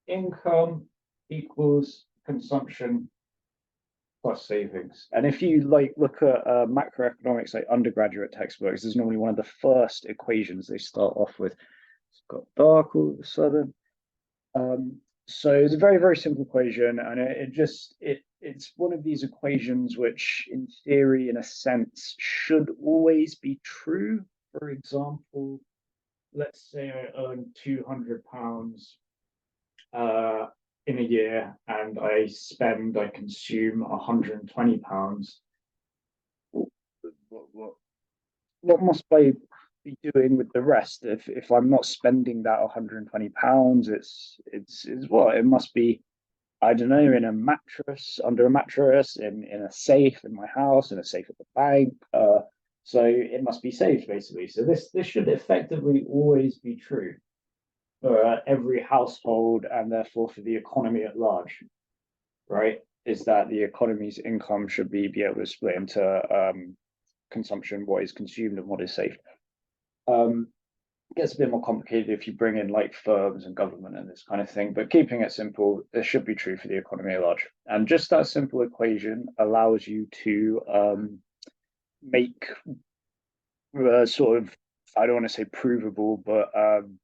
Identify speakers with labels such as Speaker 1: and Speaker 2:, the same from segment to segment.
Speaker 1: income equals consumption plus savings. And if you like look at macroeconomics, like undergraduate textbooks, there's normally one of the first equations they start off with. It's got dark all of a sudden. So it's a very, very simple equation, and it's one of these equations which, in theory, in a sense, should always be true. For example, let's say I earn £200 in a year and I consume £120. What must I be doing with the rest? If I'm not spending that £120, it's what it must be. I don't know, in a mattress, under a mattress, in a safe in my house, in a safe at the bank. So it must be saved basically. So this should effectively always be true for every household and therefore for the economy at large, right? Is that the economy's income should be able to split into consumption, what is consumed and what is saved. It gets a bit more complicated if you bring in like firms and government and this kind of thing, but keeping it simple, this should be true for the economy at large. And just that simple equation allows you to make sort of, I don't want to say provable, but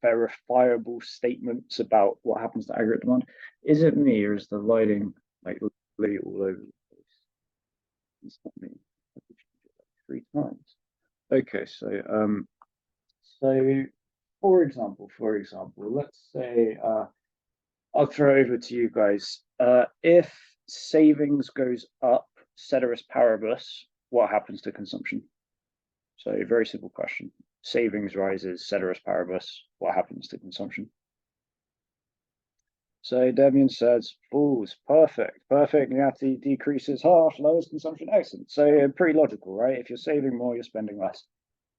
Speaker 1: verifiable statements about what happens to aggregate demand. Is it me or is the lighting like literally all over the place? It's not me. I have to change it like 3 times. Okay, so for example, let's say I'll throw over to you guys. If savings goes up, ceteris paribus, what happens to consumption? So very simple question. Savings rises, ceteris paribus, what happens to consumption? So Debian says falls, perfect. Linearity decreases, harsh, lowers consumption, excellent. So pretty logical, right? If you're saving more, you're spending less.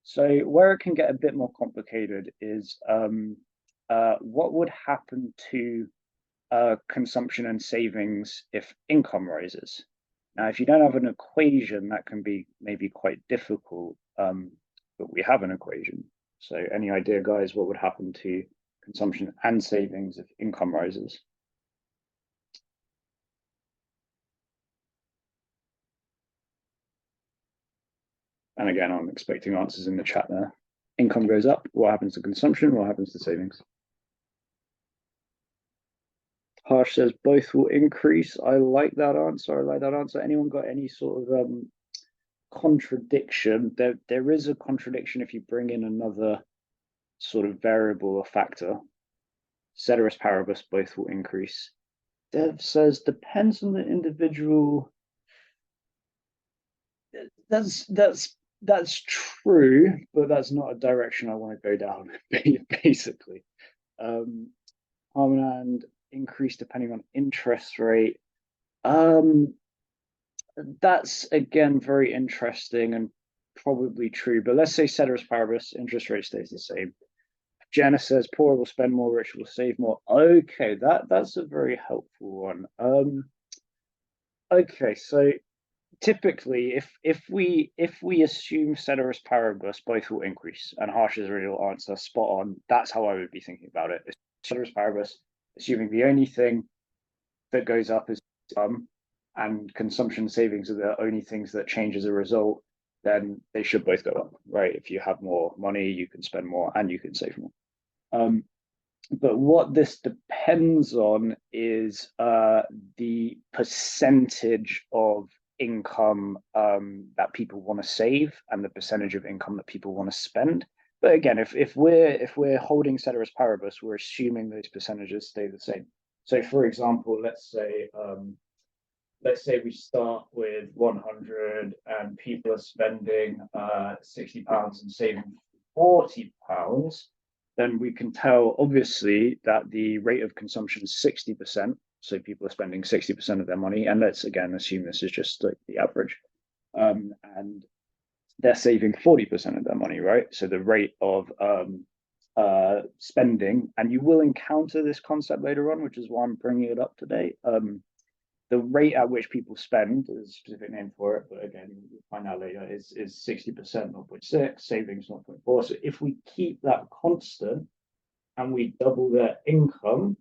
Speaker 1: So where it can get a bit more complicated is what would happen to consumption and savings if income rises? Now, if you don't have an equation, that can be maybe quite difficult, but we have an equation. So any idea, guys, what would happen to consumption and savings if income rises? And again, I'm expecting answers in the chat there. Income goes up, what happens to consumption? What happens to savings? Harsh says both will increase. I like that answer. Anyone got any sort of contradiction? There is a contradiction if you bring in another sort of variable or factor. Ceteris paribus, both will increase. Dev says depends on the individual. That's true, but that's not a direction I want to go down, basically. Harmonand increase depending on interest rate. That's again very interesting and probably true, but let's say ceteris paribus, interest rate stays the same. Jenna says poor will spend more, rich will save more. Okay, that's a very helpful one. Okay, so typically if we assume ceteris paribus, both will increase, and Harsh's real answer spot on, that's how I would be thinking about it. Ceteris paribus, assuming the only thing that goes up is and consumption savings are the only things that change as a result, then they should both go up, right? If you have more money, you can spend more and you can save more. But what this depends on is the percentage of income that people want to save and the percentage of income that people want to spend. But again, if we're holding ceteris paribus, we're assuming those percentages stay the same. So for example, let's say we start with 100 and people are spending £60 and saving £40, then we can tell obviously that the rate of consumption is 60%. So people are spending 60% of their money. And let's again assume this is just like the average. And they're saving 40% of their money, right? So the rate of spending, and you will encounter this concept later on, which is why I'm bringing it up today. The rate at which people spend, there's a specific name for it, but again, you'll find out later, is 60%, 0.6, savings 0.4. So if we keep that constant and we double their income,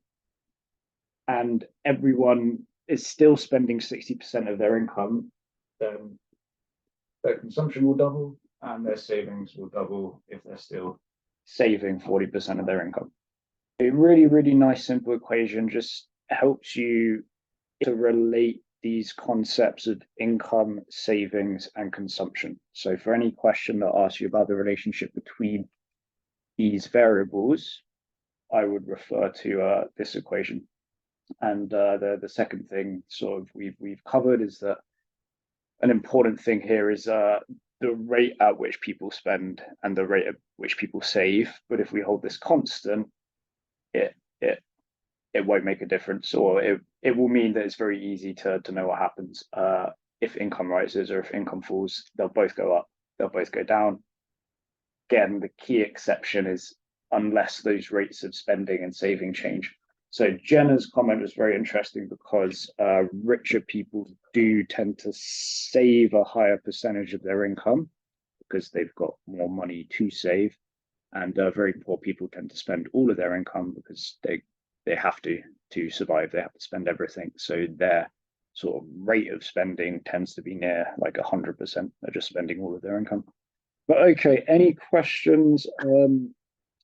Speaker 1: and everyone is still spending 60% of their income, then their consumption will double and their savings will double if they're still saving 40% of their income. A really, really nice simple equation, just helps you to relate these concepts of income, savings, and consumption. So for any question that asks you about the relationship between these variables, I would refer to this equation. And the second thing sort of we've covered is that an important thing here is the rate at which people spend and the rate at which people save. But if we hold this constant, it won't make a difference, or it will mean that it's very easy to know what happens if income rises or if income falls. They'll both go up, they'll both go down. Again, the key exception is unless those rates of spending and saving change. So Jenna's comment was very interesting because richer people do tend to save a higher percentage of their income because they've got more money to save, and very poor people tend to spend all of their income because they have to survive. They have to spend everything. So their sort of rate of spending tends to be near like 100%. They're just spending all of their income. But okay, any questions?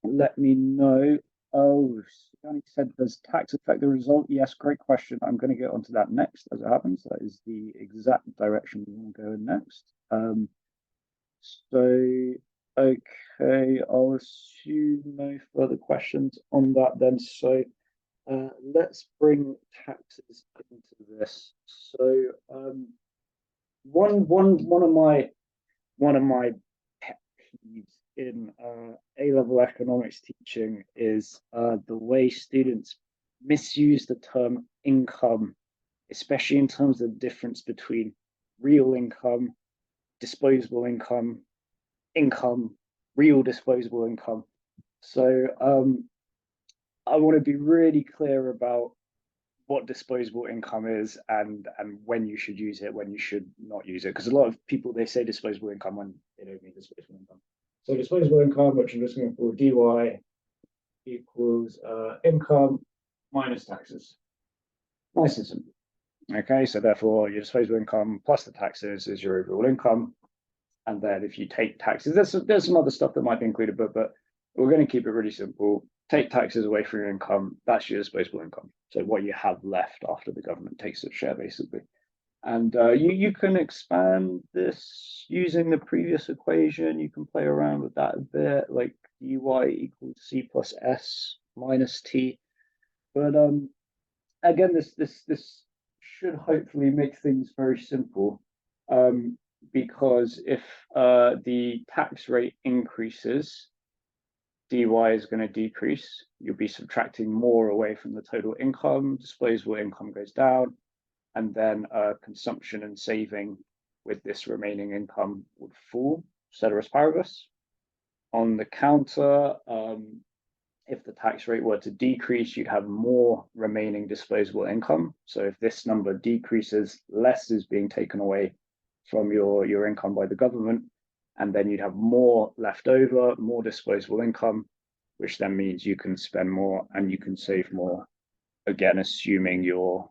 Speaker 1: Let me know. Oh, Johnny said, does tax affect the result? Yes, great question. I'm going to get onto that next as it happens. That is the exact direction we want to go in next. So, okay, I'll assume no further questions on that then. So let's bring taxes into this. So one of my pet peeves in A-level economics teaching is the way students misuse the term income, especially in terms of the difference between real income, disposable income, real disposable income. So I want to be really clear about what disposable income is and when you should use it, when you should not use it. Because a lot of people, they say disposable income when they don't mean disposable income. So disposable income, which I'm just going for dy equals income minus taxes. Nice and simple. Okay, so therefore your disposable income plus the taxes is your overall income. And then if you take taxes, there's some other stuff that might be included, but we're going to keep it really simple. Take taxes away from your income, that's your disposable income. So what you have left after the government takes its share, basically. And you can expand this using the previous equation. You can play around with that a bit, like dy equals c plus s minus t. But again, this should hopefully make things very simple. Because if the tax rate increases, dy is going to decrease. You'll be subtracting more away from the total income. Disposable income goes down, and then consumption and saving with this remaining income would fall, ceteris paribus. On the counter, if the tax rate were to decrease, you'd have more remaining disposable income. So if this number decreases, less is being taken away from your income by the government, and then you'd have more left over, more disposable income, which then means you can spend more and you can save more. Again, assuming your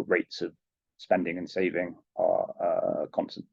Speaker 1: rates of spending and saving are constant.